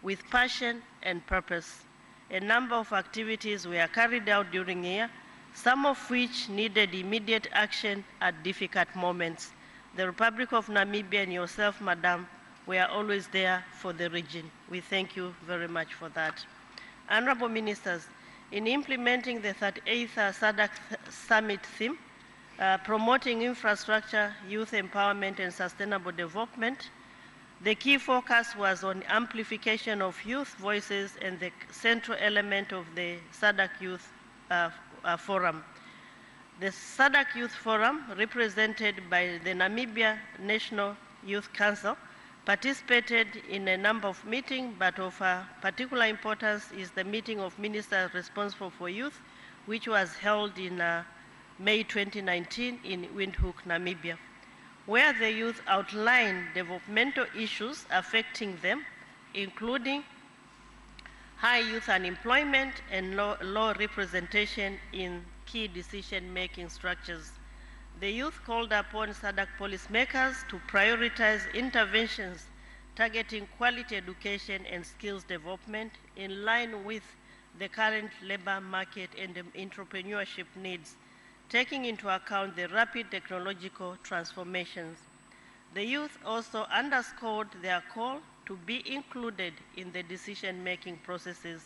with passion and purpose. A number of activities were carried out during the year, some of which needed immediate action at difficult moments. The Republic of Namibia and yourself, Madam, were always there for the region. We thank you very much for that. Honorable Ministers, in implementing the 38th Sadc Summit theme, promoting infrastructure, youth empowerment, and sustainable development, the key focus was on amplification of youth voices and the central element of the Sadc Youth Forum. The Sadc Youth Forum, represented by the Namibia National Youth Council, participated in a number of meetings, but of particular importance is the meeting of ministers responsible for youth, which was held in May 2019 in Windhoek, Namibia, where the youth outlined developmental issues affecting them, including high youth unemployment and low representation in key decision-making structures. The youth called upon Sadc policymakers to prioritize interventions targeting quality education and skills development in line with the current labor market and entrepreneurship needs, taking into account the rapid technological transformations. The youth also underscored their call to be included in the decision-making processes,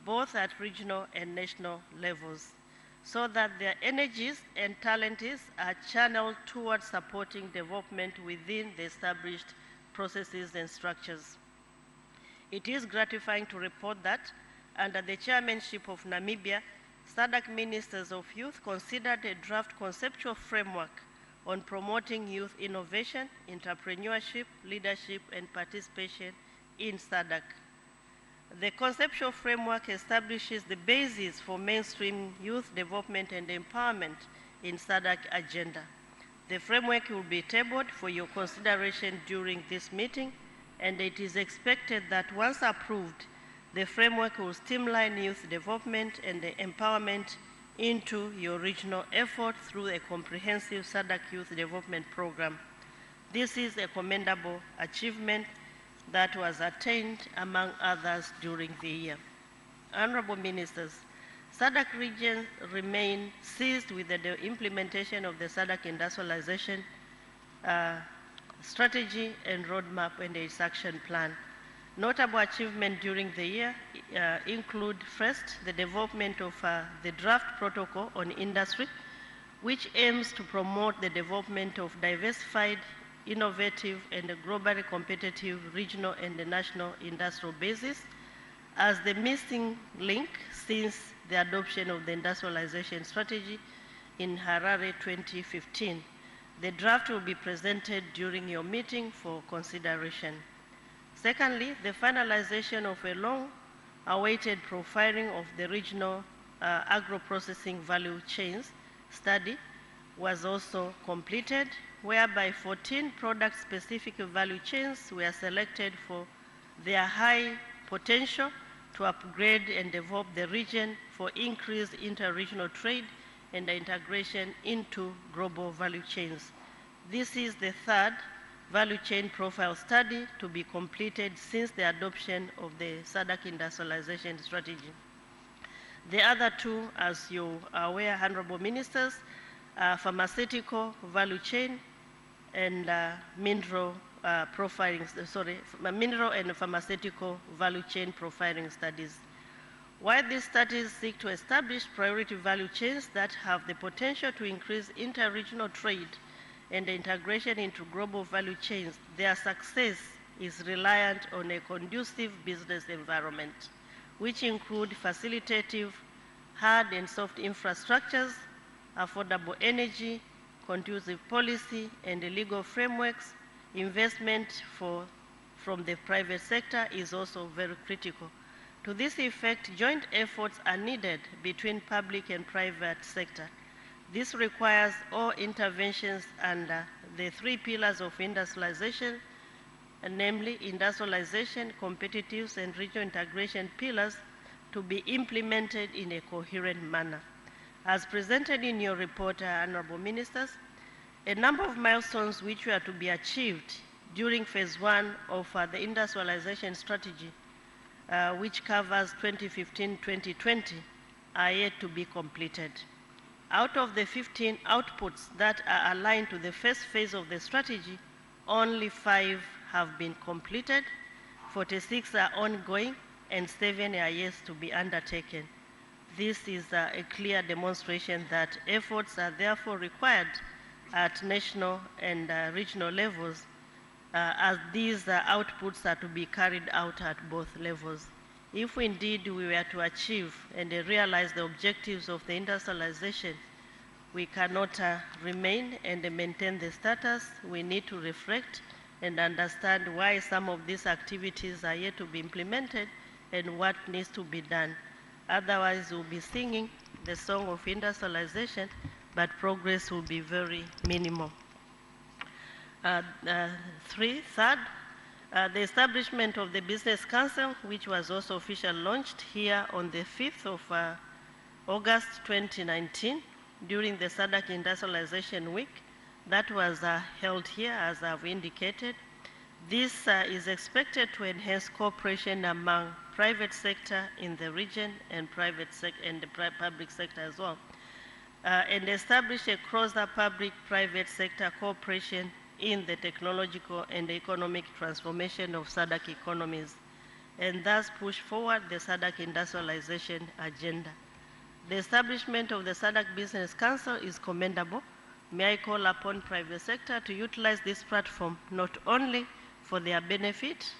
both at regional and national levels, so that their energies and talents are channeled towards supporting development within the established processes and structures. It is gratifying to report that, under the chairmanship of Namibia, Sadc Ministers of Youth considered a draft conceptual framework on promoting youth innovation, entrepreneurship, leadership, and participation in Sadc. The conceptual framework establishes the basis for mainstream youth development and empowerment in Sadc agenda. The framework will be tabled for your consideration during this meeting, and it is expected that once approved, the framework will streamline youth development and empowerment into your regional effort through a comprehensive Sadc Youth Development Program. This is a commendable achievement that was attained, among others, during the year. Honorable Ministers, Sadc regions remain seized with the implementation of the Sadc industrialization strategy and roadmap and its action plan. Notable achievements during the year include, first, the development of the draft protocol on industry, which aims to promote the development of diversified, innovative, and globally competitive regional and national industrial bases as the missing link since the adoption of the industrialization strategy in Harare 2015. The draft will be presented during your meeting for consideration. Secondly, the finalization of a long-awaited profiling of the regional agro-processing value chains study was also completed, whereby 14 product-specific value chains were selected for their high potential to upgrade and develop the region for increased inter-regional trade and integration into global value chains. This is the third value chain profile study to be completed since the adoption of the Sadc industrialization strategy. The other two, as you are aware, Honorable Ministers, are pharmaceutical value chain and mineral and pharmaceutical value chain profiling studies. While these studies seek to establish priority value chains that have the potential to increase inter-regional trade and integration into global value chains, their success is reliant on a conducive business environment, which include facilitative hard and soft infrastructures, affordable energy, conducive policy, and legal frameworks. Investment from the private sector is also very critical. To this effect, joint efforts are needed between public and private sector. This requires all interventions under the three pillars of industrialization, namely industrialization, competitiveness, and regional integration pillars, to be implemented in a coherent manner. As presented in your report, Honorable Ministers, a number of milestones which were to be achieved during phase one of the industrialization strategy which covers 2015-2020, are yet to be completed. Out of the 15 outputs that are aligned to the first phase of the strategy, only 5 have been completed, 46 are ongoing, and 7 are yet to be undertaken. This is a clear demonstration that efforts are therefore required at national and regional levels, as these outputs are to be carried out at both levels. If indeed we were to achieve and realize the objectives of the industrialization, we cannot remain and maintain the status. We need to reflect and understand why some of these activities are yet to be implemented and what needs to be done. Otherwise, we'll be singing the song of industrialization, but progress will be very minimal. Third, the establishment of the Business Council, which was also officially launched here on the 5th of August 2019 during the Sadc Industrialization Week. That was held here, as I've indicated. This is expected to enhance cooperation among private sector in the region and the public sector as well, and establish a closer public-private sector cooperation in the technological and economic transformation of Sadc economies, and thus push forward the Sadc industrialization agenda. The establishment of the Sadc Business Council is commendable. May I call upon private sector to utilize this platform not only for their benefit,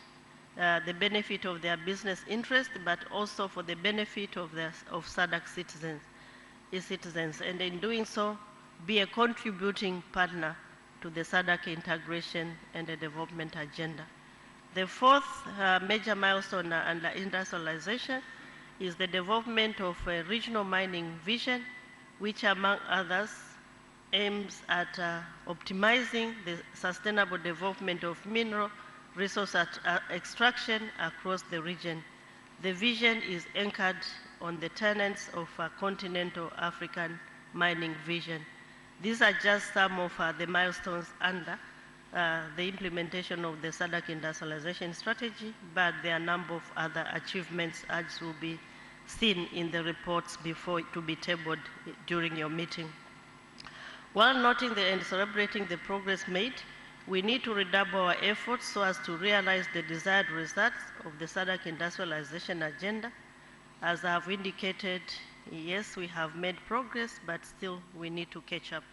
the benefit of their business interest, but also for the benefit of Sadc citizens, and in doing so, be a contributing partner to the Sadc integration and the development agenda. The fourth major milestone under industrialization is the development of a regional mining vision, which among others aims at optimizing the sustainable development of mineral resource extraction across the region. The vision is anchored on the tenets of a continental African mining vision. These are just some of the milestones under the implementation of the Sadc industrialization strategy, but there are a number of other achievements as will be seen in the reports before to be tabled during your meeting. While noting and celebrating the progress made, we need to redouble our efforts so as to realize the desired results of the Sadc industrialization agenda. As I have indicated, yes, we have made progress, but still we need to catch up.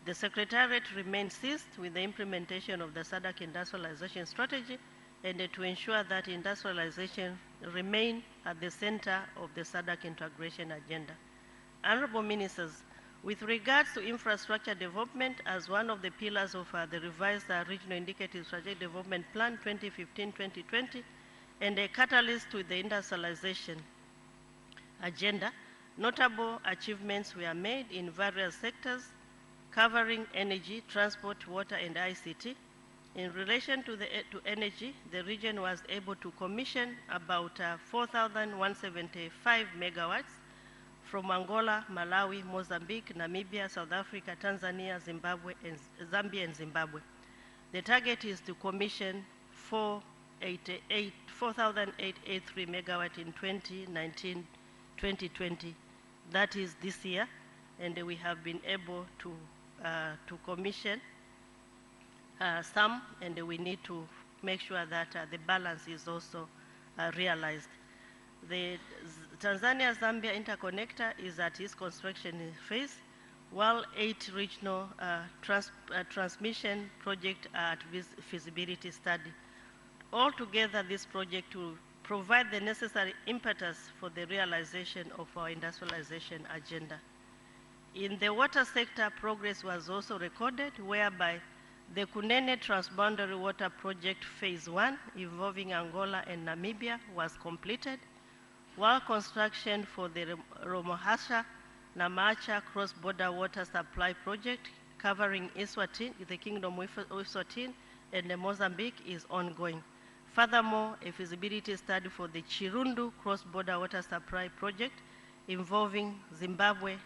The Secretariat remains seized with the implementation of the Sadc industrialization strategy and to ensure that industrialization remain at the center of the Sadc integration agenda. Honorable Ministers, with regards to infrastructure development as one of the pillars of the revised Regional Indicative Strategic Development Plan 2015-2020 and a catalyst to the industrialization agenda, notable achievements were made in various sectors covering energy, transport, water, and ICT. In relation to energy, the region was able to commission about 4,175 megawatts from Angola, Malawi, Mozambique, Namibia, South Africa, Tanzania, Zambia, and Zimbabwe. The target is to commission 4,883 megawatts in 2019-2020. That is this year, and we have been able to commission some, and we need to make sure that the balance is also realized. The Tanzania-Zambia interconnector is at its construction phase, while 8 regional transmission projects are at feasibility study. Altogether, this project will provide the necessary impetus for the realization of our industrialization agenda. In the water sector, progress was also recorded, whereby the Kunene Transboundary Water Project Phase 1, involving Angola and Namibia, was completed, while construction for the Romohasha Namacha Cross-Border Water Supply Project, covering Eswatini, the Kingdom of Eswatini, and Mozambique, is ongoing. Furthermore, a feasibility study for the Chirundu Cross-Border Water Supply Project, involving Zimbabwe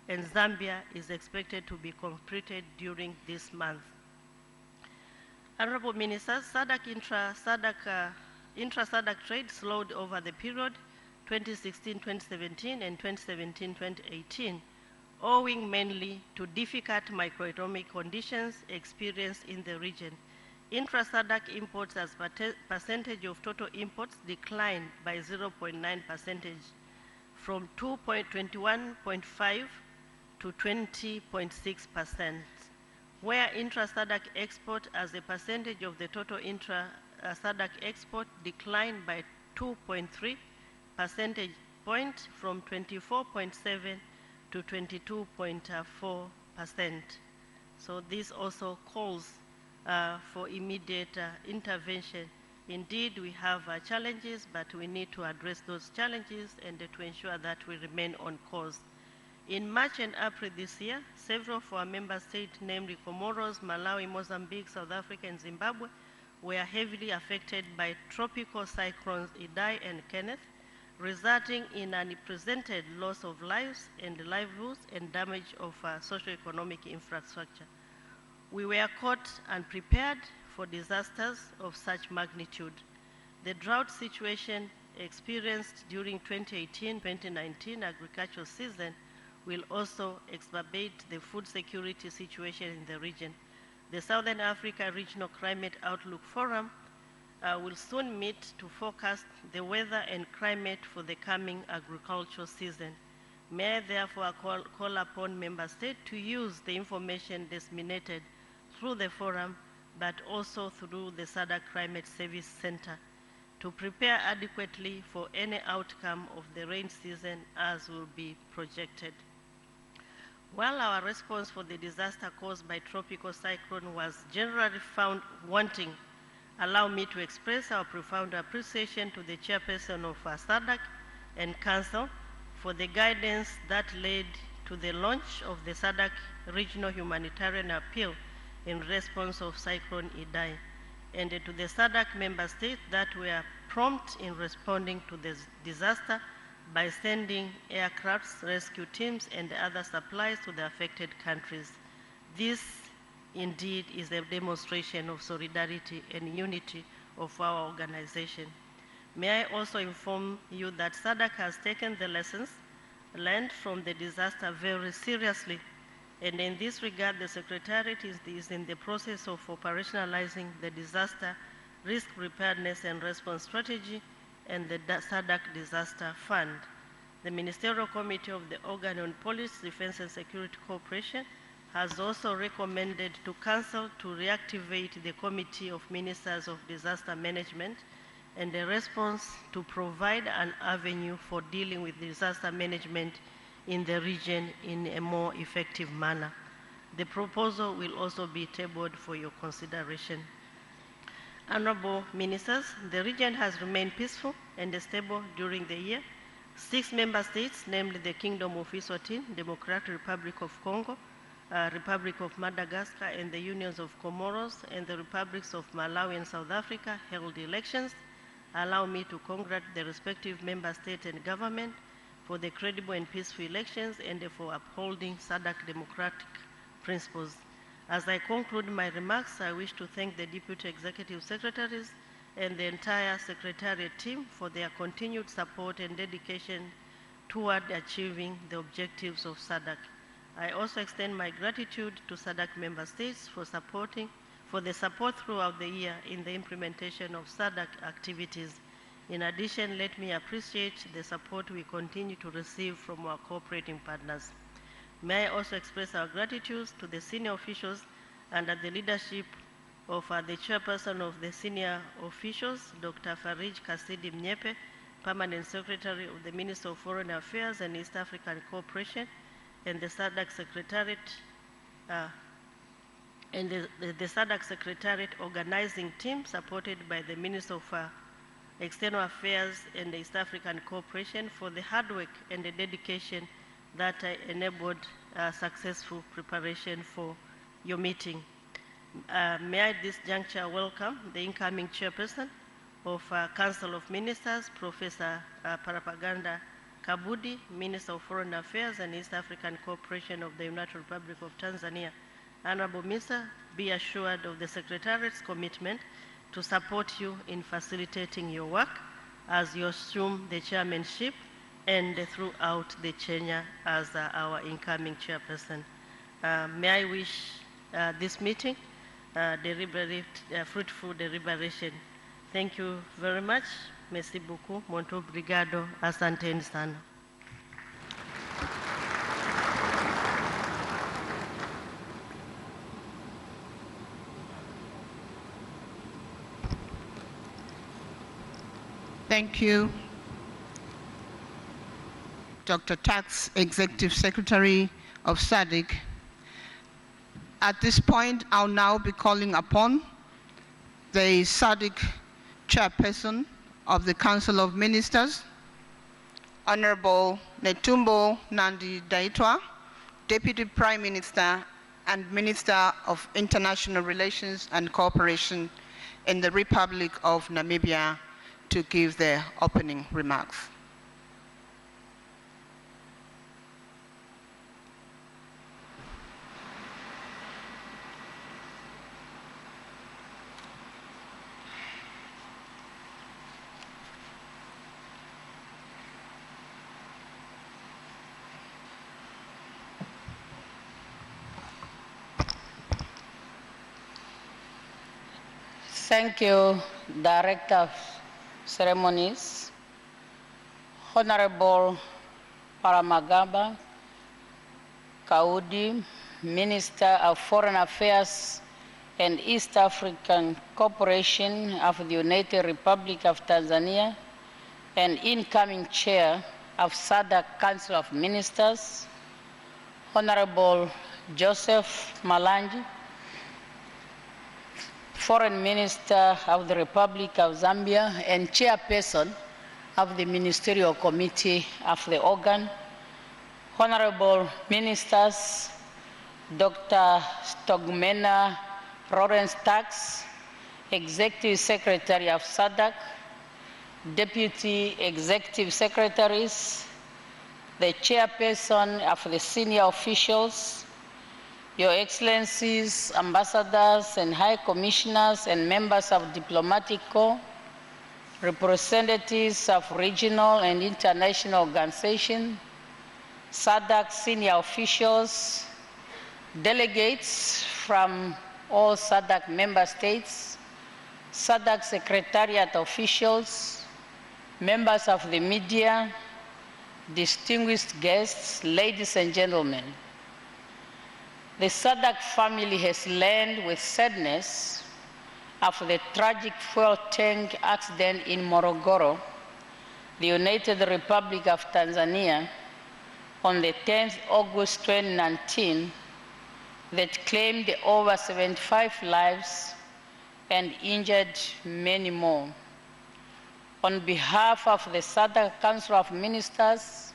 and Zambia, is expected to be completed during this month. Honorable Ministers, Sadc Intra-SADC trade slowed over the period 2016-2017 and 2017-2018, owing mainly to difficult macroeconomic conditions experienced in the region. Intra-SADC imports as percentage of total imports declined by 0.9 percentage from 21.5 to 20.6%, where intra-SADC export as a percentage of the total intra-SADC export declined by 2.3 percentage points from 24.7 to 22.4%. So this also calls for immediate intervention. Indeed, we have challenges, but we need to address those challenges and to ensure that we remain on course. In March and April this year, several of our member states, namely Comoros, Malawi, Mozambique, South Africa, and Zimbabwe, were heavily affected by tropical cyclones Idai and Kenneth, resulting in an unprecedented loss of lives and livelihoods and damage of socio-economic infrastructure. We were caught unprepared for disasters of such magnitude. The drought situation experienced during 2018-2019 agricultural season will also exacerbate the food security situation in the region. The Southern Africa Regional Climate Outlook Forum will soon meet to forecast the weather and climate for the coming agricultural season. May I therefore call upon member states to use the information disseminated through the forum, but also through the SADC Climate Service Center to prepare adequately for any outcome of the rain season as will be projected. While our response for the disaster caused by tropical cyclone was generally found wanting, allow me to express our profound appreciation to the Chairperson of SADC and Council for the guidance that led to the launch of the SADC Regional Humanitarian Appeal in response of Cyclone Idai, and to the SADC member states that were prompt in responding to this disaster by sending aircrafts, rescue teams, and other supplies to the affected countries. This indeed is a demonstration of solidarity and unity of our organization. May I also inform you that SADC has taken the lessons learned from the disaster very seriously, and in this regard, the Secretariat is in the process of operationalizing the disaster risk preparedness and response strategy and the SADC Disaster Fund. The Ministerial Committee of the Organ on Police, Defense and Security Cooperation has also recommended to Council to reactivate the Committee of Ministers of Disaster Management and a response to provide an avenue for dealing with disaster management in the region in a more effective manner. The proposal will also be tabled for your consideration. Honorable Ministers, the region has remained peaceful and stable during the year. 6 member states, namely the Kingdom of Eswatini, Democratic Republic of Congo, Republic of Madagascar, and the Unions of Comoros, and the Republics of Malawi and South Africa, held elections. Allow me to congratulate the respective member state and government for the credible and peaceful elections and for upholding SADC democratic principles. As I conclude my remarks, I wish to thank the Deputy Executive Secretaries and the entire Secretariat team for their continued support and dedication toward achieving the objectives of SADC. I also extend my gratitude to SADC member states for the support throughout the year in the implementation of SADC activities. In addition, let me appreciate the support we continue to receive from our cooperating partners. May I also express our gratitude to the senior officials under the leadership of the Chairperson of the senior officials, Dr. Farij Kasidi Mnyepe, Permanent Secretary of the Ministry of Foreign Affairs and East African Cooperation, and the SADC Secretariat, the SADC Secretariat organizing team supported by the Minister of External Affairs and East African Cooperation for the hard work and the dedication that enabled successful preparation for your meeting. May I at this juncture welcome the incoming Chairperson of Council of Ministers, Professor Parapaganda Kabudi, Minister of Foreign Affairs and East African Cooperation of the United Republic of Tanzania. Honorable Minister, be assured of the Secretariat's commitment to support you in facilitating your work as you assume the chairmanship and throughout the tenure as our incoming chairperson. May I wish this meeting fruitful deliberation. Thank you very much. Merci beaucoup. Muito obrigado. Asanteni sana. Thank you, Dr. Tax, Executive Secretary of Sadiq. At this point, I'll now be calling upon the Sadiq Chairperson of the Council of Ministers, Honorable Netumbo Nandi-Ndaitwah, Deputy Prime Minister and Minister of International Relations and Cooperation in the Republic of Namibia, to give their opening remarks. Thank you, Director of Ceremonies, Honorable Paramagamba Kaudi, Minister of Foreign Affairs and East African Cooperation of the United Republic of Tanzania, and incoming Chair of Sadc Council of Ministers, Honorable Joseph Malanji, Foreign Minister of the Republic of Zambia and Chairperson of the Ministerial Committee of the organ, Honorable Ministers, Dr. Stogmena Lawrence Tax, Executive Secretary of Sadc, Deputy Executive Secretaries, the Chairperson of the senior officials, Your Excellencies, Ambassadors and High Commissioners and members of Diplomatic Corps, representatives of regional and international organizations, Sadc senior officials, delegates from all Sadc member states, Sadc Secretariat officials, members of the media, distinguished guests, ladies and gentlemen. The Sadc family has learned with sadness of the tragic fuel tank accident in Morogoro, the United Republic of Tanzania, on the 10th August 2019, that claimed over 75 lives and injured many more. On behalf of the Sadc Council of Ministers,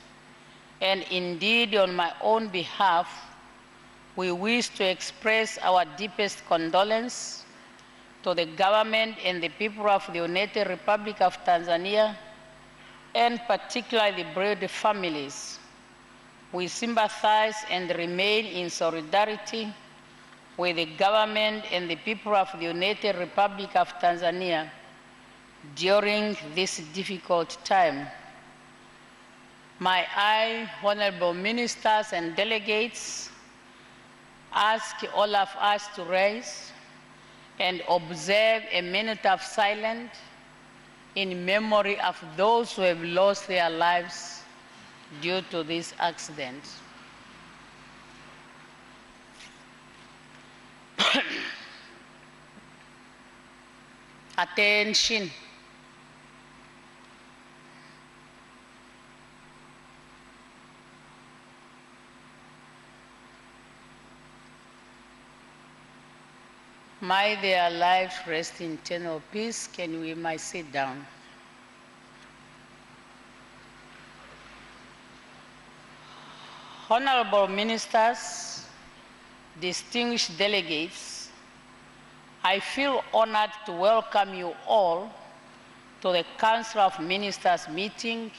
and indeed on my own behalf, we wish to express our deepest condolence to the government and the people of the United Republic of Tanzania, and particularly the bereaved families. We sympathize and remain in solidarity with the government and the people of the United Republic of Tanzania during this difficult time. May I, honorable ministers and delegates, ask all of us to rise and observe a minute of silence in memory of those who have lost their lives due to this accident. Attention. May their lives rest in eternal peace. Can we might sit down? Honorable ministers, distinguished delegates, I feel honored to welcome you all to the Council of Ministers meeting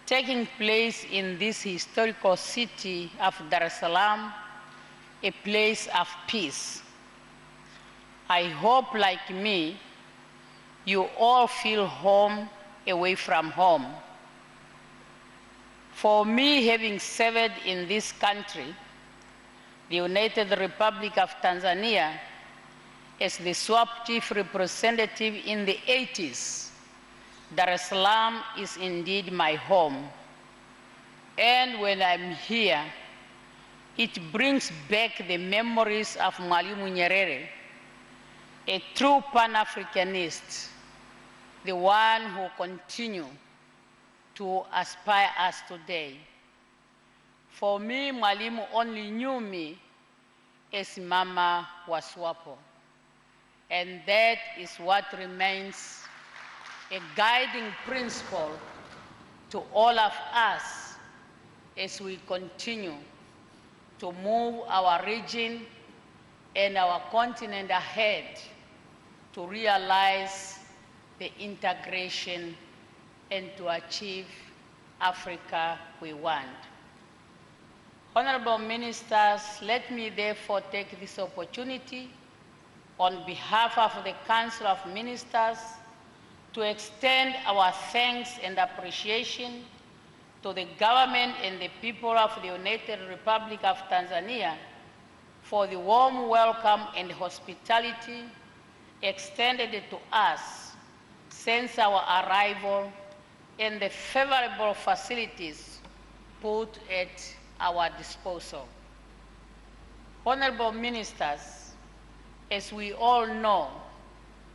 taking place in this historical city of Dar es Salaam, a place of peace. I hope, like me, you all feel home away from home. For me, having served in this country, the United Republic of Tanzania, as the SWAP chief representative in the 80s, Dar es Salaam is indeed my home. And when I'm here, it brings back the memories of Mwalimu Nyerere, a true Pan-Africanist, the one who continues to inspire us today. For me, Mwalimu only knew me as Mama wa SWAPO, and that is what remains a guiding principle to all of us as we continue to move our region and our continent ahead to realize the integration and to achieve Africa we want. Honorable Ministers, let me therefore take this opportunity on behalf of the Council of Ministers to extend our thanks and appreciation to the government and the people of the United Republic of Tanzania for the warm welcome and hospitality extended to us since our arrival and the favorable facilities put at our disposal. Honorable Ministers, as we all know,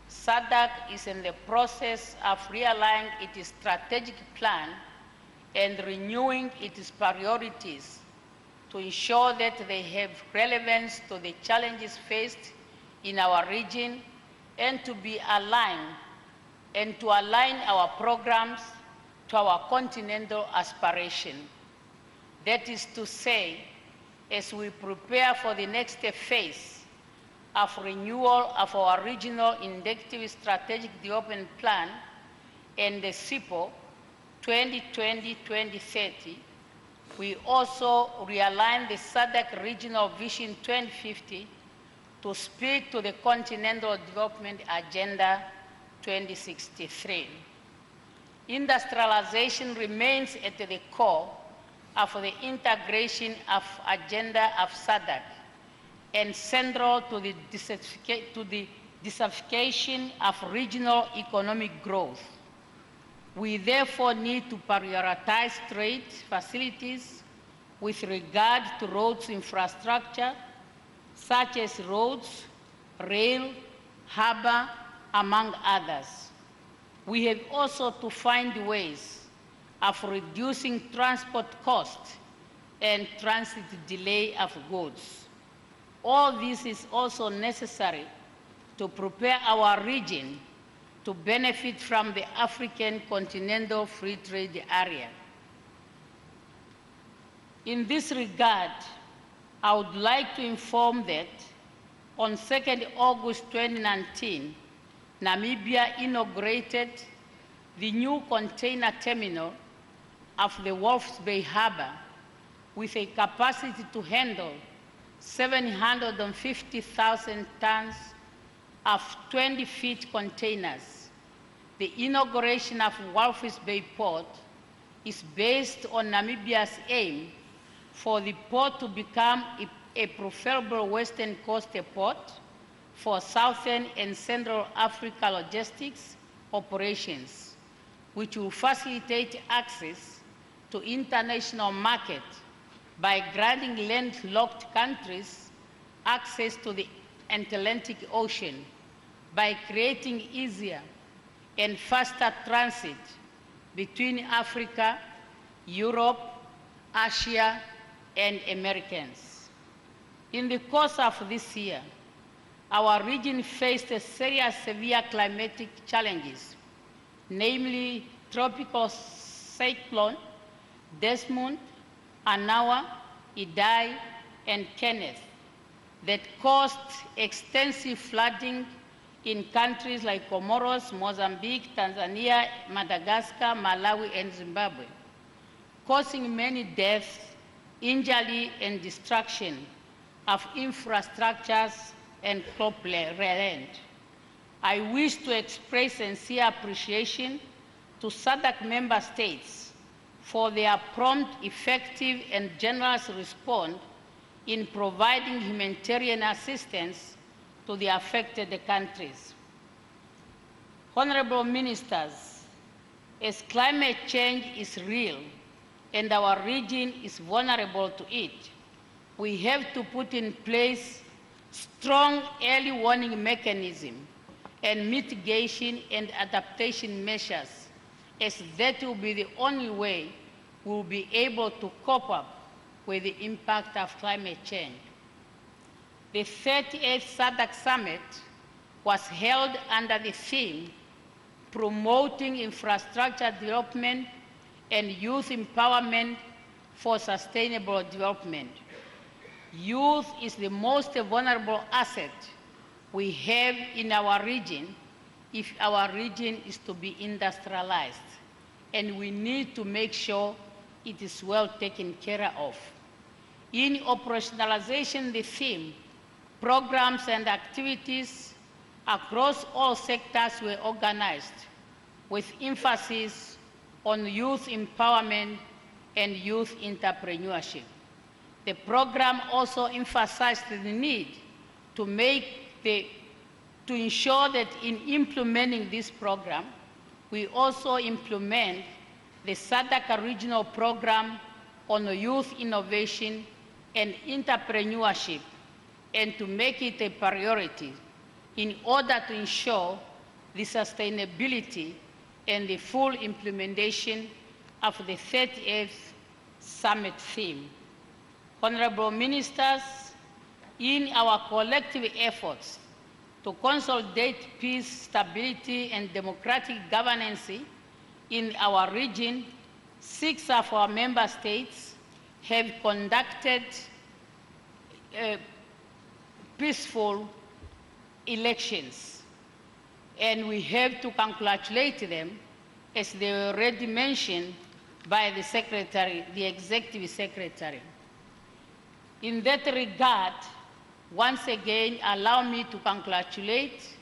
Sadc is in the process of realigning its strategic plan and renewing its priorities to ensure that they have relevance to the challenges faced in our region and to be aligned and to align our programs to our continental aspiration. That is to say, as we prepare for the next phase of renewal of our regional indicative strategic development plan and the SIPO 2020-2030, we also realign the Sadc Regional Vision 2050 to speak to the Continental Development Agenda 2063. Industrialization remains at the core of the integration of agenda of Sadc and central to the diversification of regional economic growth. We therefore need to prioritize trade facilities with regard to roads infrastructure, such as roads, rail, harbor, among others. We have also to find ways of reducing transport costs and transit delay of goods. All this is also necessary to prepare our region to benefit from the African Continental Free Trade Area. In this regard, I would like to inform that on 2nd August 2019, Namibia inaugurated the new container terminal of the Walvis Bay Harbor with a capacity to handle 750,000 tons of 20-feet containers. The inauguration of Walvis Bay Port is based on Namibia's aim for the port to become a preferable Western Coast port for Southern and Central Africa logistics operations, which will facilitate access to international markets by granting landlocked countries access to the Atlantic Ocean, by creating easier and faster transit between Africa, Europe, Asia, and Americans. In the course of this year, our region faced serious severe climatic challenges, namely tropical cyclone Desmond, Anawa, Idai, and Kenneth, that caused extensive flooding in countries like Comoros, Mozambique, Tanzania, Madagascar, Malawi, and Zimbabwe, causing many deaths, injury, and destruction of infrastructures and Cropland. I wish to express sincere appreciation to SADC member states for their prompt, effective, and generous response in providing humanitarian assistance to the affected countries. Honorable Ministers, as climate change is real and our region is vulnerable to it, we have to put in place strong early warning mechanism and mitigation and adaptation measures, as that will be the only way we will be able to cope up with the impact of climate change. The 38th SADC Summit was held under the theme Promoting Infrastructure Development and Youth Empowerment for Sustainable Development. Youth is the most vulnerable asset we have in our region if our region is to be industrialized, and we need to make sure it is well taken care of. In operationalization the theme, programs and activities across all sectors were organized with emphasis on youth empowerment and youth entrepreneurship. The program also emphasized the need to ensure that in implementing this program, we also implement the SADC regional program on youth innovation and entrepreneurship, and to make it a priority in order to ensure the sustainability and the full implementation of the 38th Summit theme. Honorable Ministers, in our collective efforts to consolidate peace, stability, and democratic governance in our region, 6 of our member states have conducted peaceful elections, and we have to congratulate them, as they were already mentioned by the Secretary, the Executive Secretary. In that regard, once again, allow me to congratulate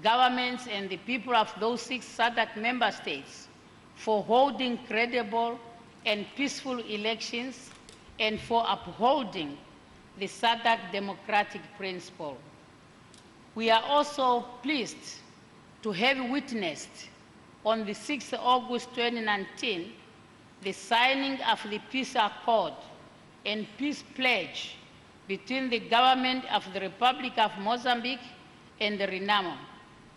governments and the people of those 6 SADC member states for holding credible and peaceful elections and for upholding the SADC democratic principle. We are also pleased to have witnessed on the 6th of August 2019 the signing of the peace accord and peace pledge between the government of the Republic of Mozambique and the RENAMO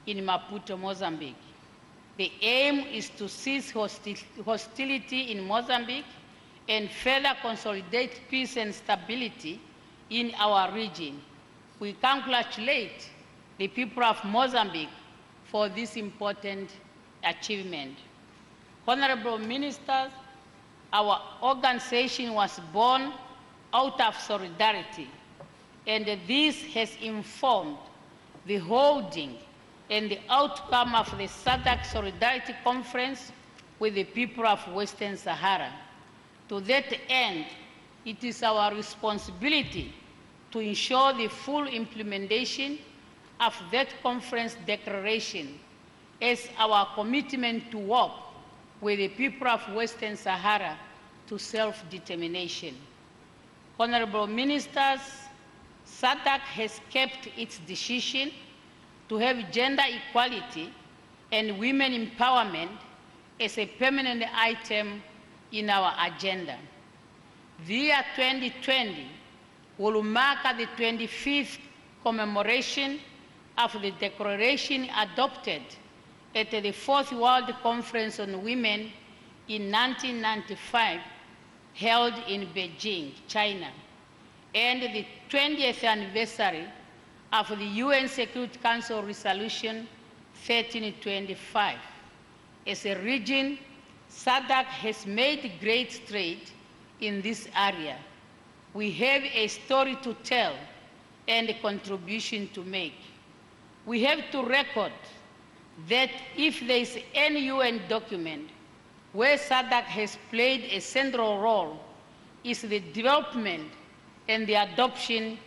in Maputo, Mozambique. The aim is to cease hostility in Mozambique and further consolidate peace and stability in our region. We congratulate the people of Mozambique for this important achievement. Honorable Ministers, our organization was born out of solidarity, and this has informed the holding and the outcome of the SADC Solidarity Conference with the people of Western Sahara. To that end, it is our responsibility to ensure the full implementation of that conference declaration as our commitment to work with the people of Western Sahara to self-determination. Honorable Ministers, SADC has kept its decision to have gender equality and women empowerment as a permanent item in our agenda. The year 2020 will mark the 25th commemoration of the declaration adopted at the 4th World Conference on Women in 1995, held in Beijing, China, and the 20th anniversary of the UN Security Council Resolution 1325. As a region, SADC has made great strides in this area. We have a story to tell and a contribution to make. We have to record that if there is any UN document where SADC has played a central role, is the development and the adoption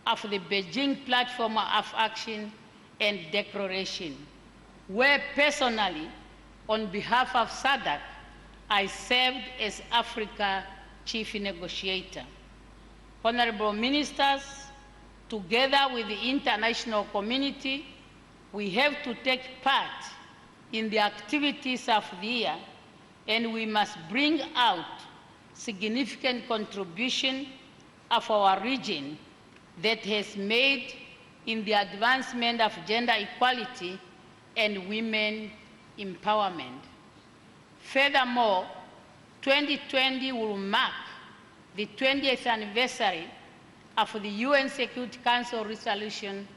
of the Beijing Platform of Action and Declaration, where personally, on behalf of SADC, I served as Africa Chief Negotiator. Honorable Ministers, together with the international community, we have to take part in the activities of the year, and we must bring out significant contribution of our region that has made in the advancement of gender equality and women empowerment. Furthermore, 2020 will mark the 20th anniversary of the UN Security Council Resolution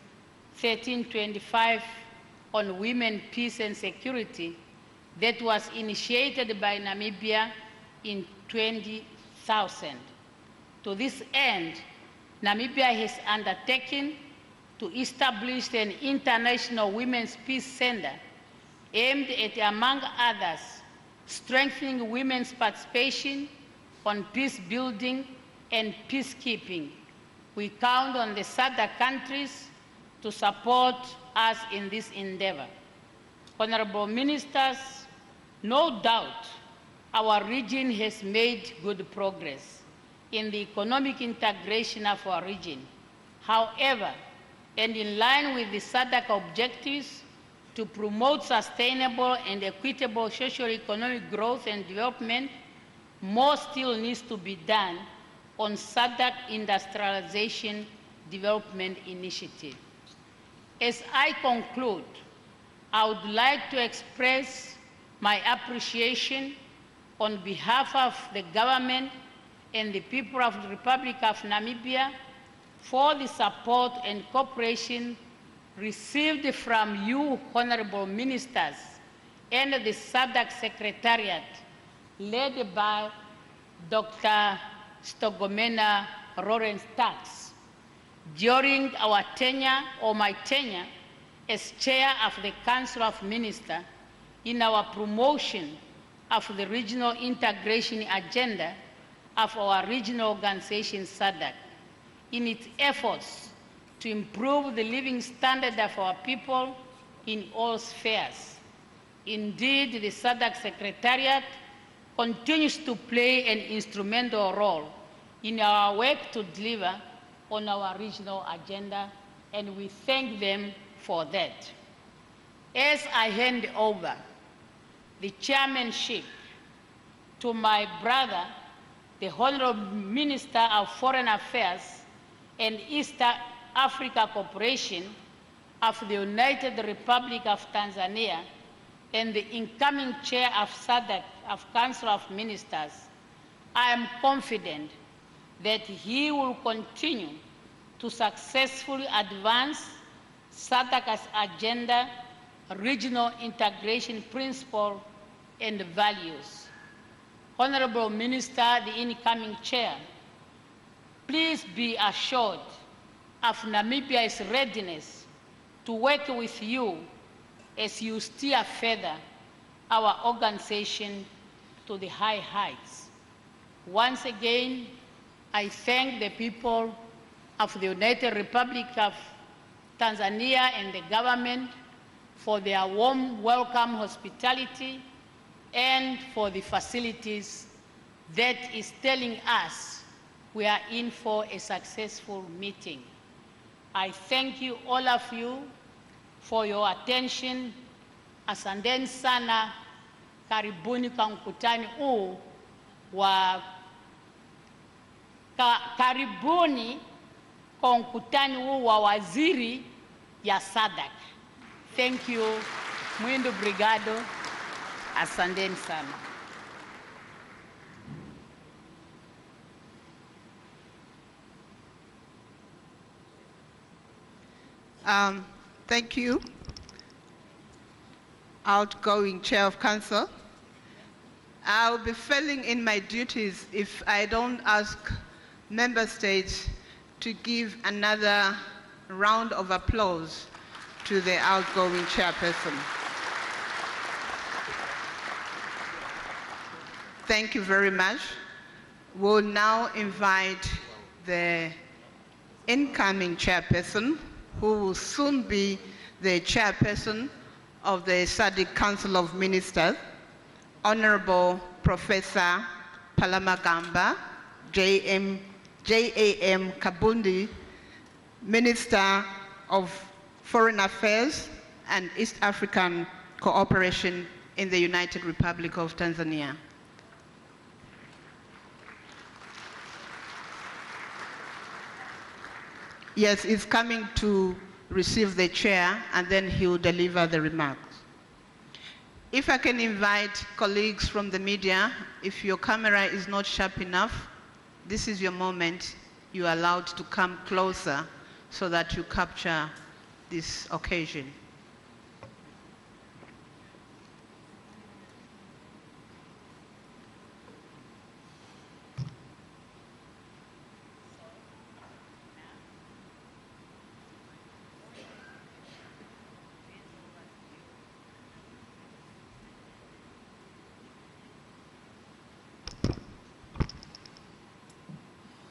1325 on women, peace and security that was initiated by Namibia in 2000. To this end, Namibia has undertaken to establish an international women's peace center aimed at, among others, strengthening women's participation on peace building and peacekeeping. We count on the SADC countries to support us in this endeavor. Honorable Ministers, no doubt our region has made good progress in the economic integration of our region. However, and in line with the SADC objectives to promote sustainable and equitable socio-economic growth and development, more still needs to be done on SADC Industrialization Development Initiative. As I conclude, I would like to express my appreciation on behalf of the government and the people of the Republic of Namibia for the support and cooperation received from you, honorable ministers, and the SADC Secretariat, led by Dr. Stogomena Lawrence-Tax, during our tenure, or my tenure, as chair of the Council of Ministers in our promotion of the regional integration agenda of our regional organization, SADC, in its efforts to improve the living standard of our people in all spheres. Indeed, the SADC Secretariat continues to play an instrumental role in our work to deliver on our regional agenda, and we thank them for that. As I hand over the chairmanship to my brother, the Honorable Minister of Foreign Affairs and East Africa Cooperation of the United Republic of Tanzania, and the incoming chair of SADC, of Council of Ministers, I am confident that he will continue to successfully advance SADC's agenda, regional integration principle, and values. Honorable Minister, the incoming chair, please be assured of Namibia's readiness to work with you as you steer further our organization to the high heights. Once again, I thank the people of the United Republic of Tanzania and the government for their warm welcome hospitality and for the facilities that is telling us we are in for a successful meeting. I thank you, all of you, for your attention. Asanteni sana, karibuni kwa mkutano huu wa karibuni kwa mkutano huu wa waziri ya SADC. Thank you, muito obrigado. Asanteni sana. Thank you, outgoing Chair of Council. I'll be failing in my duties if I don't ask Member States to give another round of applause to the outgoing Chairperson. Thank you very much. We'll now invite the incoming chairperson, who will soon be the chairperson of the Sadiq Council of Ministers, Honorable Professor Palamagamba J.A.M. Kabundi, Minister of Foreign Affairs and East African Cooperation in the United Republic of Tanzania. Yes, he's coming to receive the chair and then he will deliver the remarks. If I can invite colleagues from the media, if your camera is not sharp enough, this is your moment. You are allowed to come closer so that you capture this occasion.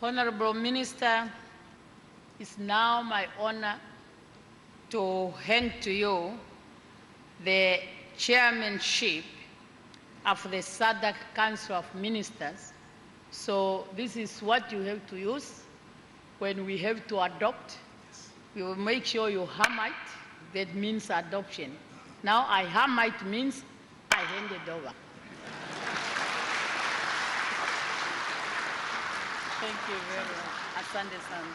Honorable Minister, it's now my honor to hand to you the chairmanship of the Sadc Council of Ministers. So this is what you have to use when we have to adopt. You will make sure you ham it, that means adoption. Now I ham it means I hand it over. Thank you very much. Asante sana.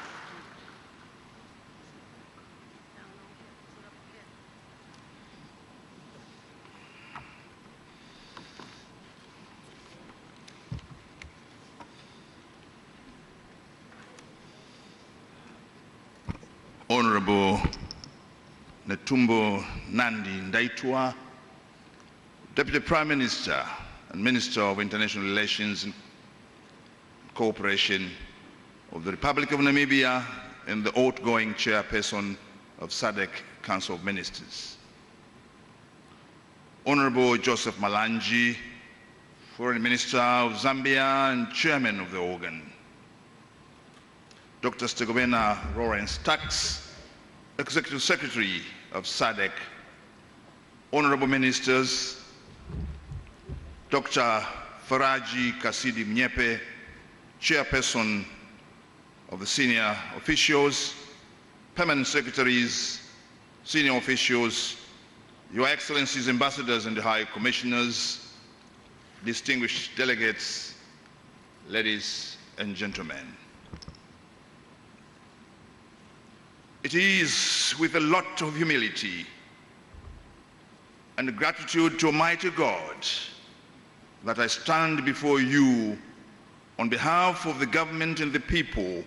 Honorable Netumbo Nandi Ndaitwa, Deputy Prime Minister and Minister of International Relations and Cooperation of the Republic of Namibia and the outgoing Chairperson of Sadc Council of Ministers. Honorable Joseph Malanji, Foreign Minister of Zambia and Chairman of the organ. Dr. Stegobena Lawrence Tax, Executive Secretary of Sadc. Honorable Ministers, Dr. Faraji Kasidi Mnyepe, Chairperson of the senior officials, permanent secretaries, senior officials, Your Excellencies, ambassadors and high commissioners, distinguished delegates, ladies and gentlemen. It is with a lot of humility and gratitude to Almighty God that I stand before you on behalf of the government and the people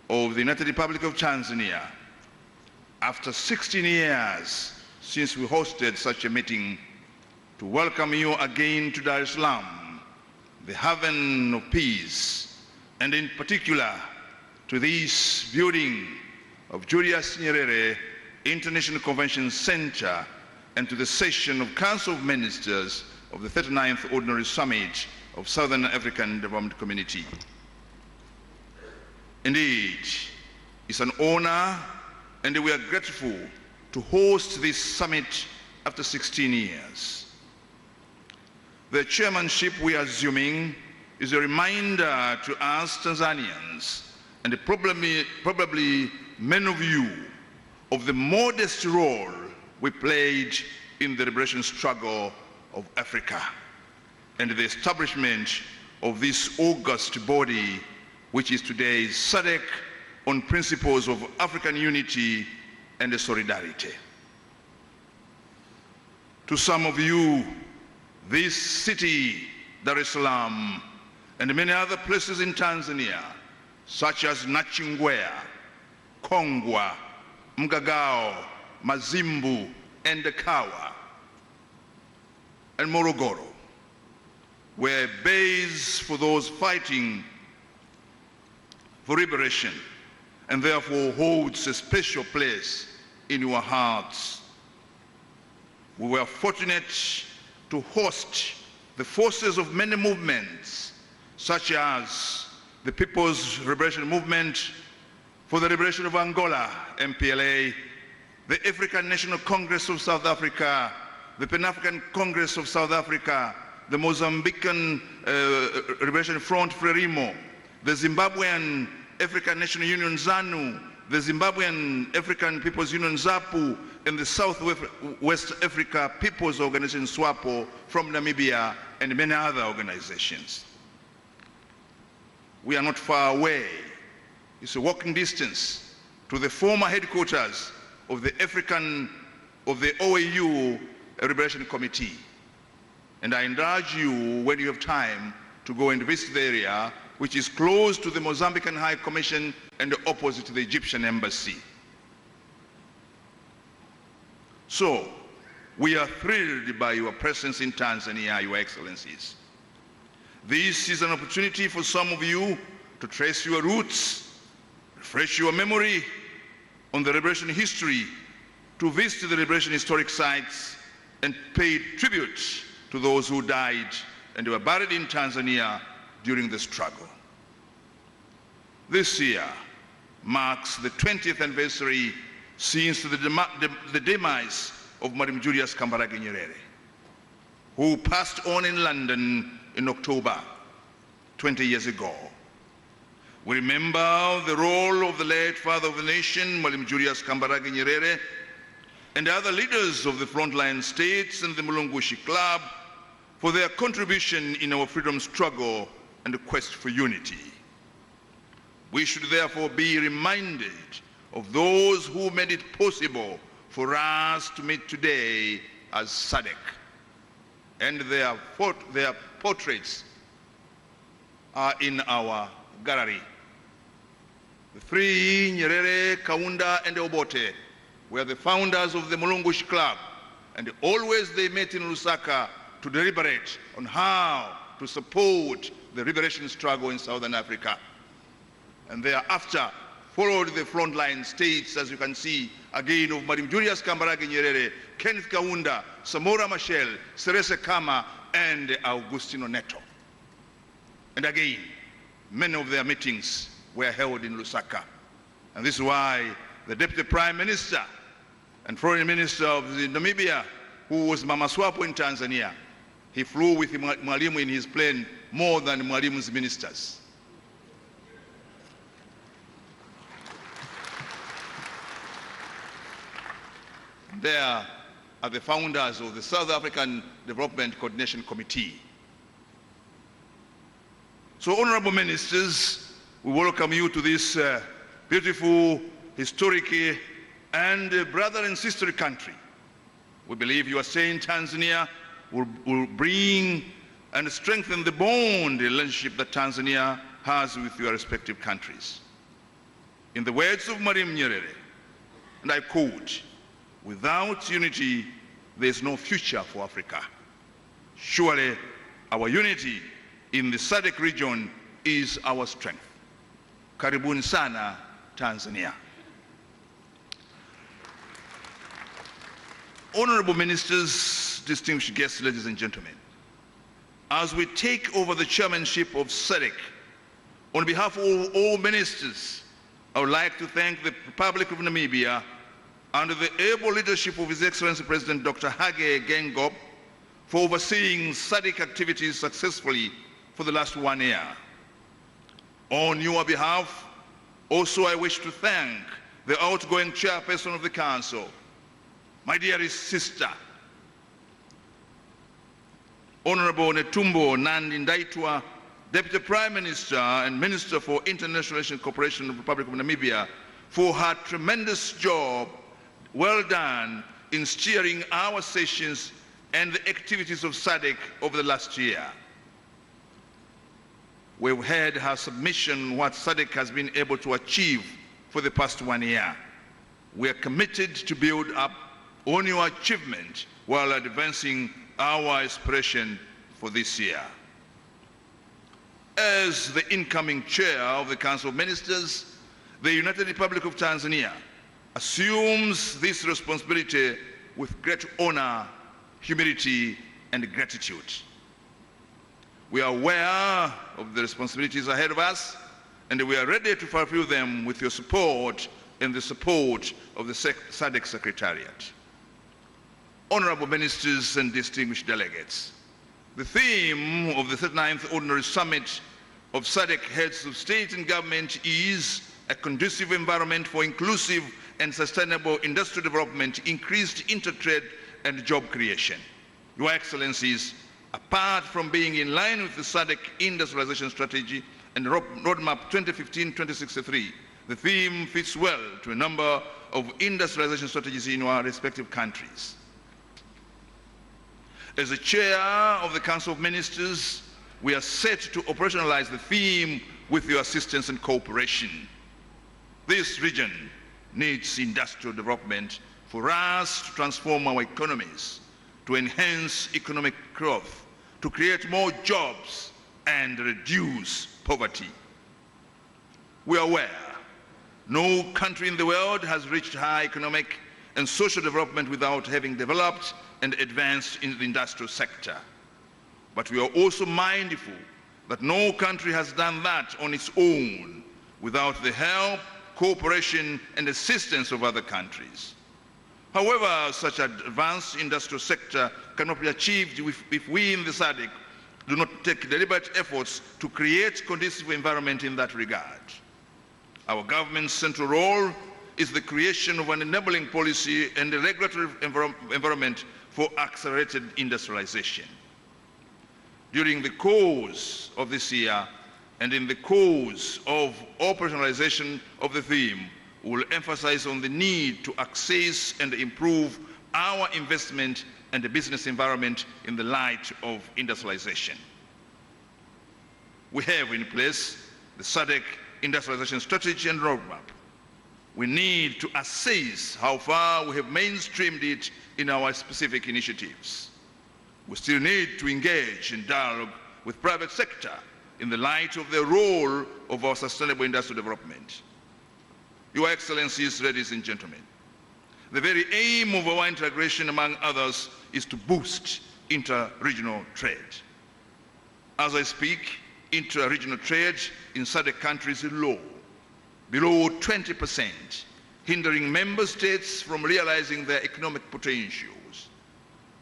of the United Republic of Tanzania, after 16 years since we hosted such a meeting, to welcome you again to Dar es Salaam, the haven of peace, and in particular to this building of Julius Nyerere International Convention Center and to the session of Council of Ministers of the 39th Ordinary Summit of Southern African Development Community. Indeed, it's an honor and we are grateful to host this summit after 16 years. The chairmanship we are assuming is a reminder to us Tanzanians and probably many of you of the modest role we played in the liberation struggle of Africa and the establishment of this august body, which is today's Sadc, on principles of African unity and solidarity. To some of you, this city, Dar es Salaam, and many other places in Tanzania, such as Nachingwea, Kongwa, Mgagao, Mazimbu, and Kawa, and Morogoro, were a base for those fighting for liberation, and therefore holds a special place in your hearts. We were fortunate to host the forces of many movements, such as the People's Liberation Movement, for the Liberation of Angola, MPLA, the African National Congress of South Africa, the Pan-African Congress of South Africa, the Mozambican Liberation Front Frelimo, the Zimbabwean African National Union ZANU, the Zimbabwean African People's Union ZAPU, and the Southwest Africa People's Organization SWAPO from Namibia, and many other organizations. We are not far away. It's a walking distance to the former headquarters of the OAU Liberation Committee. And I encourage you, when you have time, to go and visit the area, which is close to the Mozambican High Commission and opposite to the Egyptian Embassy. So, we are thrilled by your presence in Tanzania, Your Excellencies. This is an opportunity for some of you to trace your roots, refresh your memory on the liberation history, to visit the liberation historic sites and pay tribute to those who died and were buried in Tanzania during the struggle. This year marks the 20th anniversary since the demise of Madam Julius Kambarage Nyerere, who passed on in London in October 20 years ago. We remember the role of the late father of the nation, Madam Julius Kambarage Nyerere, and other leaders of the frontline states and the Mulungushi Club for their contribution in our freedom struggle and the quest for unity. We should therefore be reminded of those who made it possible for us to meet today as Sadiq, and their portraits are in our gallery. The three, Nyerere, Kaunda, and Obote, were the founders of the Mulungushi Club, and always they met in Lusaka to deliberate on how to support the liberation struggle in Southern Africa. And thereafter followed the frontline states, as you can see, again of Madam Julius Kambarage Nyerere, Kenneth Kaunda, Samora Machel, Serese Khama, and Augustino Neto. And again, many of their meetings were held in Lusaka. And this is why the Deputy Prime Minister and Foreign Minister of Namibia, who was Mama Swapo in Tanzania, he flew with Mwalimu in his plane more than Mwalimu's ministers. There are the founders of the South African Development Coordination Committee. So, honorable ministers, we welcome you to this beautiful, historic, and brother and sister country. We believe your stay in Tanzania will bring and strengthen the bond, the relationship that Tanzania has with your respective countries. In the words of Madam Nyerere, and I quote, "Without unity, there is no future for Africa. Surely our unity in the Sadc region is our strength." Karibuni sana, Tanzania. Honorable ministers, distinguished guests, ladies and gentlemen, as we take over the chairmanship of Sadc, on behalf of all ministers, I would like to thank the Republic of Namibia under the able leadership of His Excellency President Dr. Hage Geingob for overseeing Sadc activities successfully for the last 1 year. On your behalf, also I wish to thank the outgoing Chairperson of the Council, my dearest sister, Honorable Netumbo Nandi-Ndaitwah, Deputy Prime Minister and Minister for International Relations and Cooperation of the Republic of Namibia, for her tremendous job, well done, in steering our sessions and the activities of Sadc over the last year. We've heard her submission, what Sadc has been able to achieve for the past 1 year. We are committed to build up on your achievement while advancing our aspiration for this year. As the incoming chair of the Council of Ministers, the United Republic of Tanzania assumes this responsibility with great honor, humility, and gratitude. We are aware of the responsibilities ahead of us and we are ready to fulfill them with your support and the support of the Sadc Secretariat. Honorable Ministers and distinguished delegates, the theme of the 39th Ordinary Summit of Sadc Heads of State and Government is a conducive environment for inclusive and sustainable industrial development, increased intertrade and job creation. Your Excellencies, apart from being in line with the Sadc industrialization strategy and roadmap 2015-2063, the theme fits well to a number of industrialization strategies in our respective countries. As the chair of the Council of Ministers, we are set to operationalize the theme with your assistance and cooperation. This region needs industrial development for us to transform our economies, to enhance economic growth, to create more jobs and reduce poverty. We are aware no country in the world has reached high economic and social development without having developed and advanced in the industrial sector. But we are also mindful that no country has done that on its own without the help, cooperation, and assistance of other countries. However, such an advanced industrial sector cannot be achieved if we in the Sadc do not take deliberate efforts to create a conducive environment in that regard. Our government's central role is the creation of an enabling policy and a regulatory environment for accelerated industrialization. During the course of this year and in the course of operationalization of the theme, we will emphasize on the need to access and improve our investment and the business environment in the light of industrialization. We have in place the Sadc industrialization strategy and roadmap. We need to assess how far we have mainstreamed it in our specific initiatives. We still need to engage in dialogue with private sector in the light of the role of our sustainable industrial development. Your Excellencies, ladies and gentlemen, the very aim of our integration, among others, is to boost inter-regional trade. As I speak, inter-regional trade in Sadc countries is low, below 20%, hindering member states from realizing their economic potentials.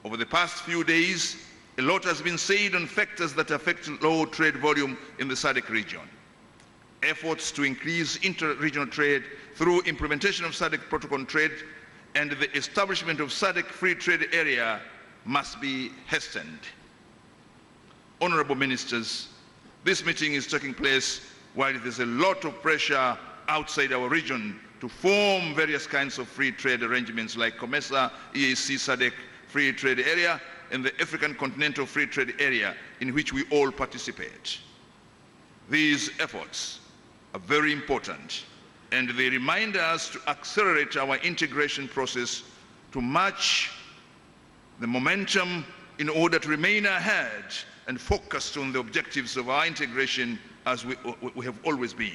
Over the past few days, a lot has been said on factors that affect low trade volume in the Sadc region. Efforts to increase inter-regional trade through implementation of Sadc protocol on trade and the establishment of Sadc free trade area must be hastened. Honorable Ministers, this meeting is taking place while there is a lot of pressure outside our region to form various kinds of free trade arrangements like COMESA, EAC, Sadc free trade area, and the African Continental Free Trade Area in which we all participate. These efforts are very important, and they remind us to accelerate our integration process to match the momentum in order to remain ahead and focused on the objectives of our integration as we have always been.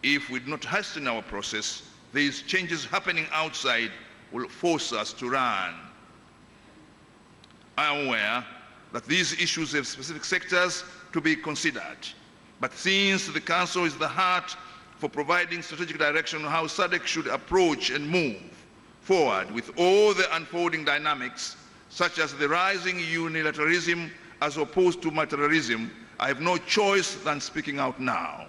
If we do not hasten our process, these changes happening outside will force us to run. I am aware that these issues have specific sectors to be considered, but since the Council is the heart for providing strategic direction on how Sadc should approach and move forward with all the unfolding dynamics, such as the rising unilateralism as opposed to multilateralism, I have no choice than speaking out now.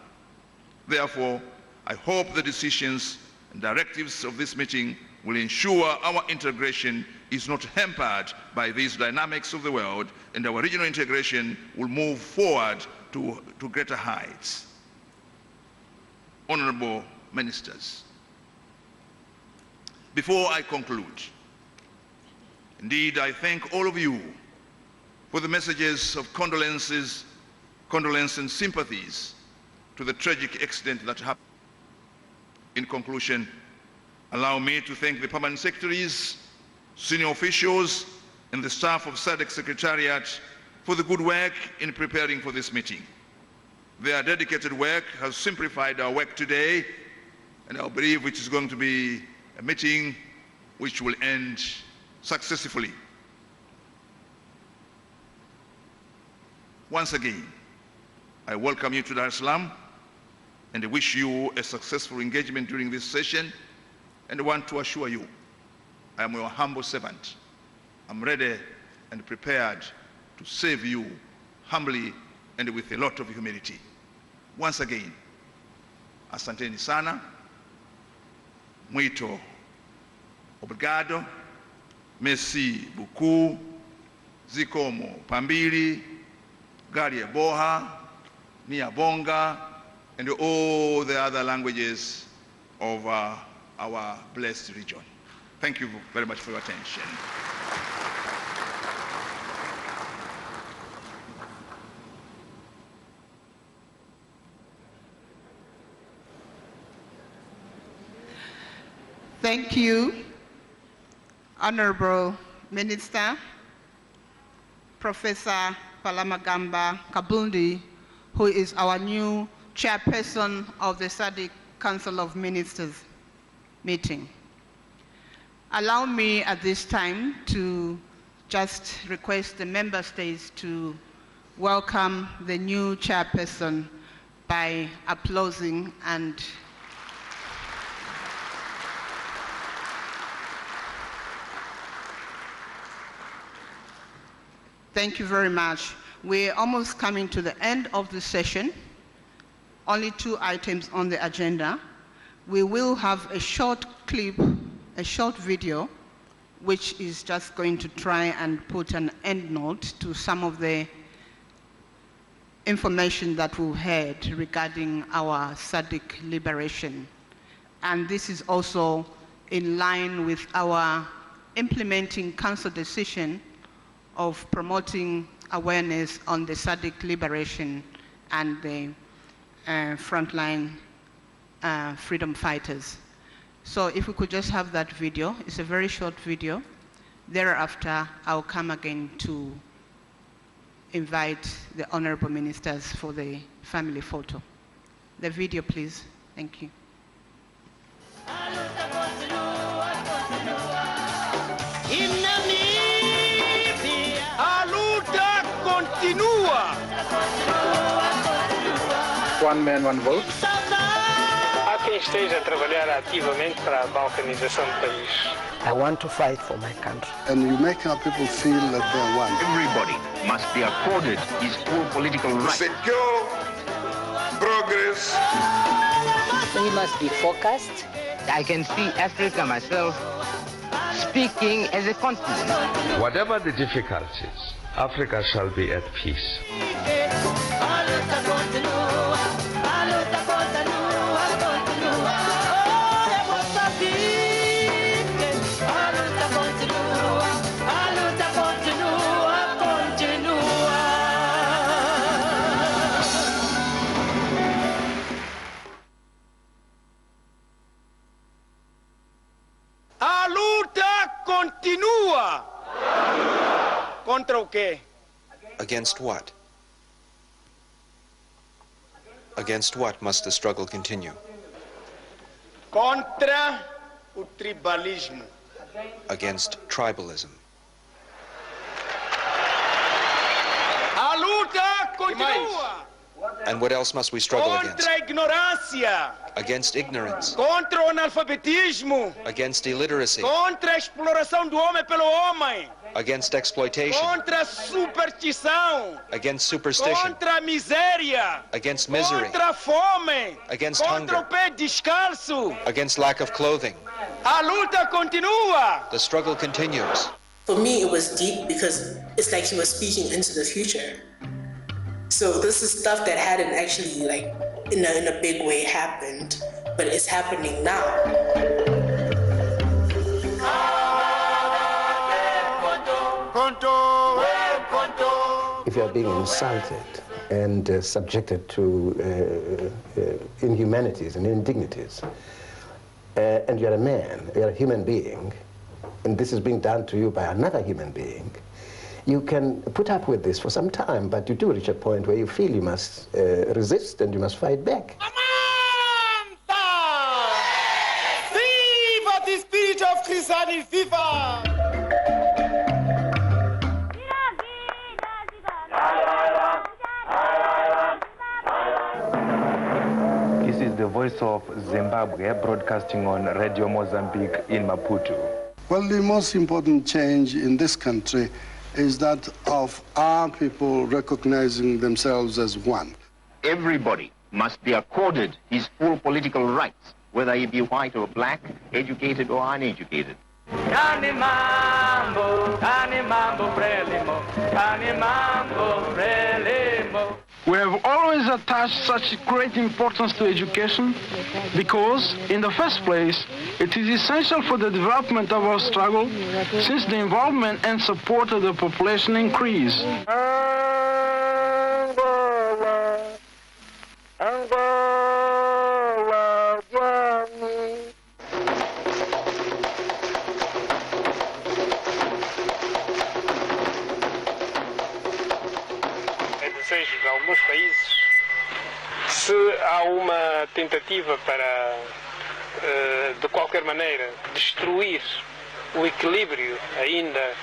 Therefore, I hope the decisions and directives of this meeting will ensure our integration is not hampered by these dynamics of the world, and our regional integration will move forward to greater heights. Honorable Ministers, before I conclude, indeed I thank all of you for the messages of condolence and sympathies to the tragic accident that happened. In conclusion, allow me to thank the permanent secretaries, senior officials, and the staff of Sadc Secretariat for the good work in preparing for this meeting. Their dedicated work has simplified our work today, and I believe it is going to be a meeting which will end successfully. Once again, I welcome you to Salaam and wish you a successful engagement during this session, and want to assure you, I am your humble servant. I'm ready and prepared to serve you humbly and with a lot of humility. Once again, asanteni sana, muito obrigado, merci beaucoup, zikomo pambili, gari boha, niabonga, and all the other languages of our blessed region. Thank you very much for your attention. Thank you, Honorable Minister, Professor Palamagamba Kabundi, who is our new Chairperson of the Sadc Council of Ministers meeting. Allow me at this time to just request the member states to welcome the new Chairperson by applauding and thank you very much. We're almost coming to the end of the session. Only 2 items on the agenda. We will have a short clip, a short video, which is just going to try and put an end note to some of the information that we've heard regarding our Sadiq liberation. And this is also in line with our implementing council decision of promoting awareness on the Sadiq liberation and the frontline freedom fighters. So if we could just have that video, it's a very short video. Thereafter, I'll come again to invite the honorable ministers for the family photo. The video, please. Thank you. One man, one vote. Há quem esteja a trabalhar ativamente para a balcanização do país. I want to fight for my country. And you make our people feel that they're one. Everybody must be accorded his full political rights. Secure progress. We must be focused. I can see Africa myself speaking as a continent. Whatever the difficulties, Africa shall be at peace. A luta continua. Contra o quê? Against what? Against what must the struggle continue? Contra o tribalismo. Against tribalism. A luta continua. And what else must we struggle against? Contra a ignorância. Against ignorance. Contra o analfabetismo. Against illiteracy. Contra a exploração do homem pelo homem. Against exploitation. Contra a superstição. Against superstition. Contra a miséria. Against misery. Contra a fome. Against Contra o hunger. pé descalço. Against lack of clothing. A luta continua. The struggle continues. For me, it was deep because it's like he was speaking into the future. So this is stuff that hadn't actually, like, in a big way happened, but it's happening now. If you are being insulted and subjected to inhumanities and indignities, and you're a man, you're a human being, and this is being done to you by another human being, you can put up with this for some time, but you do reach a point where you feel you must resist and you must fight back. Amanta! Viva the spirit of Christianity! Viva! is the voice of Zimbabwe broadcasting on Radio Mozambique in Maputo. Well, the most important change in this country is that of our people recognizing themselves as one. Everybody must be accorded his full political rights, whether he be white or black, educated or uneducated. We have always attached such great importance to education because, in the first place, it is essential for the development of our struggle since the involvement and support of the population increase. De alguns países, se há uma tentativa para, de qualquer maneira, destruir o equilíbrio ainda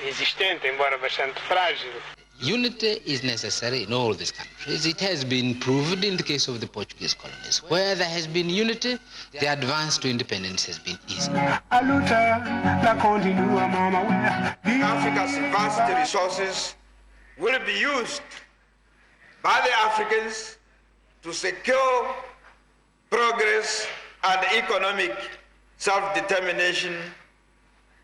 existente, embora bastante frágil. Unity is necessary in all these countries. It has been proved in the case of the Portuguese colonies. Where there has been unity, the advance to independence has been easy. Africa's vast resources will be used by the Africans to secure progress and economic self-determination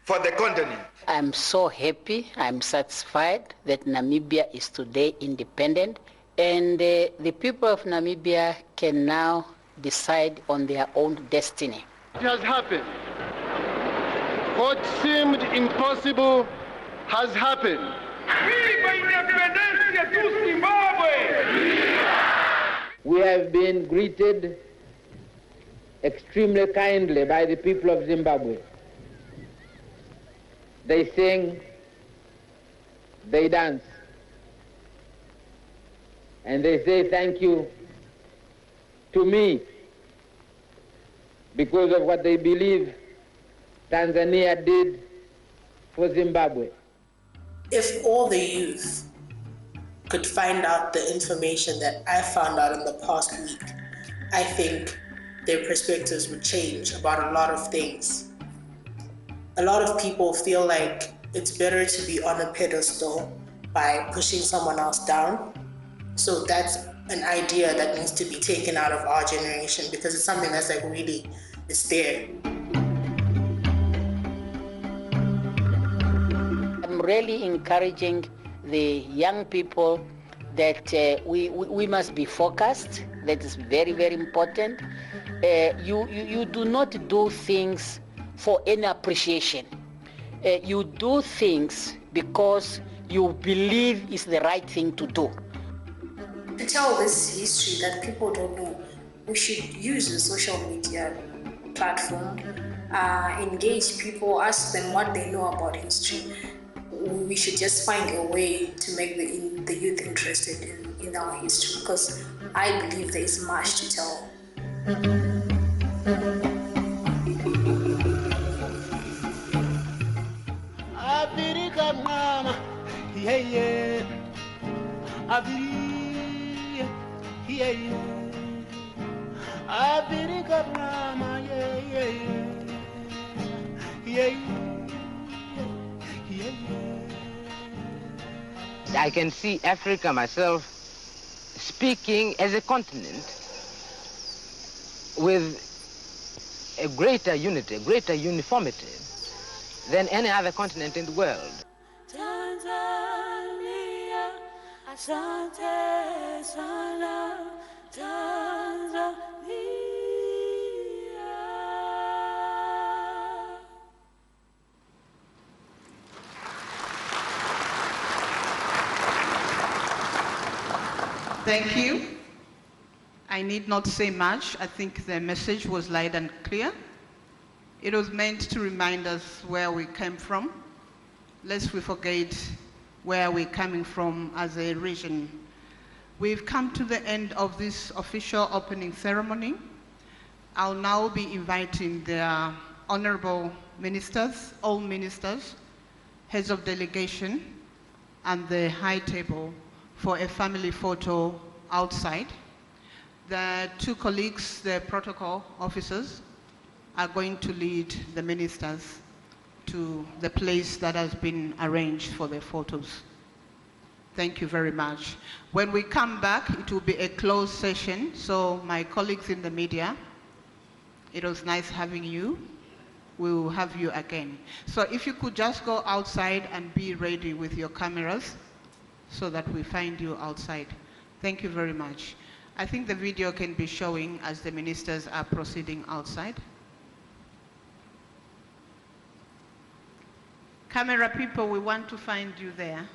for the continent. I'm so happy, I'm satisfied that Namibia is today independent, and the people of Namibia can now decide on their own destiny. It has happened. What seemed impossible has happened. We have been greeted extremely kindly by the people of Zimbabwe. They sing, they dance, and they say thank you to me because of what they believe Tanzania did for Zimbabwe. If all the youth could find out the information that I found out in the past week, I think their perspectives would change about a lot of things. A lot of people feel like it's better to be on a pedestal by pushing someone else down. So that's an idea that needs to be taken out of our generation because it's something that's like really, it's there. I'm really encouraging the young people that we must be focused. That is very, very important. You do not do things for any appreciation. You do things because you believe it's the right thing to do. To tell this history that people don't know, we should use the social media platform, engage people, ask them what they know about history. We should just find a way to make the youth interested in our history because I believe there is much to tell. I can see Africa myself speaking as a continent with a greater unity, a greater uniformity than any other continent in the world. Tanzania, asante sana, Tanzania. Thank you. I need not say much. I think the message was loud and clear. It was meant to remind us where we came from, lest we forget where we're coming from as a region. We've come to the end of this official opening ceremony. I'll now be inviting the honorable ministers, all ministers, heads of delegation, and the high table for a family photo outside. The two colleagues, the protocol officers, are going to lead the ministers to the place that has been arranged for their photos. Thank you very much. When we come back, it will be a closed session. So my colleagues in the media, it was nice having you. We will have you again. So if you could just go outside and be ready with your cameras so that we find you outside. Thank you very much. I think the video can be showing as the ministers are proceeding outside. Camera people, we want to find you there.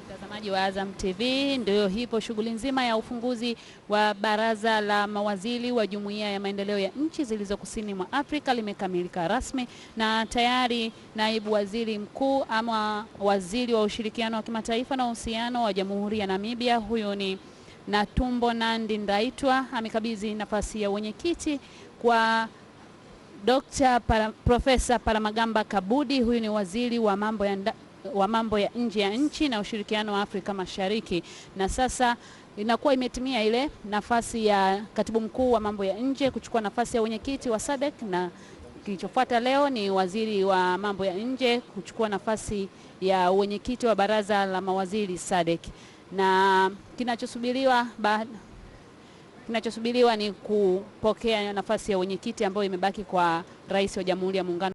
Mtazamaji wa Azam TV, ndio hipo shughuli nzima ya ufunguzi wa baraza la mawaziri wa Jumuiya ya Maendeleo ya Nchi zilizo Kusini mwa Afrika limekamilika rasmi, na tayari naibu waziri mkuu ama waziri wa ushirikiano wa kimataifa na uhusiano wa Jamhuri ya Namibia, huyo ni Natumbo Nandi Ndaitwa, amekabidhi nafasi ya wenyekiti kwa Profesa Palamagamba Kabudi, huyu ni waziri wa mambo ya nje ya nchi na ushirikiano wa Afrika Mashariki, na sasa inakuwa imetimia ile nafasi ya katibu mkuu wa mambo ya nje kuchukua nafasi ya wenyekiti wa Sadc, na kilichofuata leo ni waziri wa mambo ya nje kuchukua nafasi ya wenyekiti wa baraza la mawaziri Sadc, na kinachosubiriwa ni kupokea nafasi ya wenyekiti ambayo imebaki kwa Rais wa Jamhuri ya Muungano